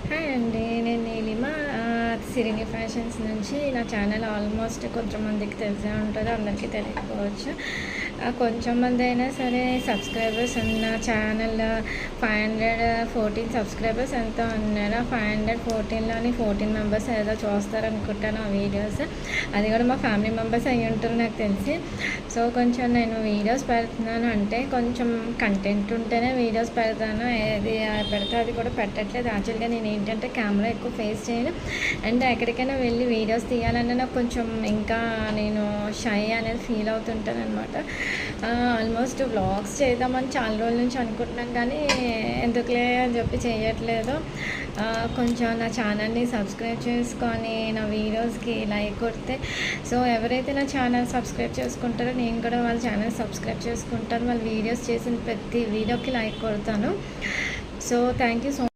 Hi అండి. నేను నీలిమ సిరిని ఫ్యాషన్స్ నుంచి. నా ఛానల్ ఆల్మోస్ట్ కొంతమందికి తెలిసే ఉంటుంది, అందరికీ తెలియకపోవచ్చు. కొంచెం మంది అయినా సరే సబ్స్క్రైబర్స్ ఉన్న ఛానల్ 514 సబ్స్క్రైబర్స్ ఎంతో ఉన్నారు. 514లోని 14 మెంబర్స్ ఏదో చూస్తారనుకుంటాను ఆ వీడియోస్. అది కూడా మా ఫ్యామిలీ మెంబర్స్ అయ్యి ఉంటారు నాకు తెలిసి. సో కొంచెం నేను వీడియోస్ పెడుతున్నాను అంటే కొంచెం కంటెంట్ ఉంటేనే వీడియోస్ పెడతాను. ఏది పెడితే అది కూడా పెట్టట్లేదు. యాక్చువల్గా నేను ఏంటంటే కెమెరా ఎక్కువ ఫేస్ చేయను, అండ్ ఎక్కడికైనా వెళ్ళి వీడియోస్ తీయాలన్నా నాకు కొంచెం ఇంకా నేను షై అనేది ఫీల్ అవుతుంటాను అనమాట. ఆల్మోస్ట్ వ్లాగ్స్ చేద్దామని చాలా రోజుల నుంచి అనుకుంటున్నాను, కానీ ఎందుకులే అని చెప్పి చేయట్లేదు. కొంచెం నా ఛానల్ని సబ్స్క్రైబ్ చేసుకొని నా వీడియోస్కి లైక్ కొడితే, సో ఎవరైతే నా ఛానల్ సబ్స్క్రైబ్ చేసుకుంటారో నేను కూడా వాళ్ళ ఛానల్ సబ్స్క్రైబ్ చేసుకుంటాను. వాళ్ళ వీడియోస్ చేసిన ప్రతి వీడియోకి లైక్ కొడతాను. So thank you so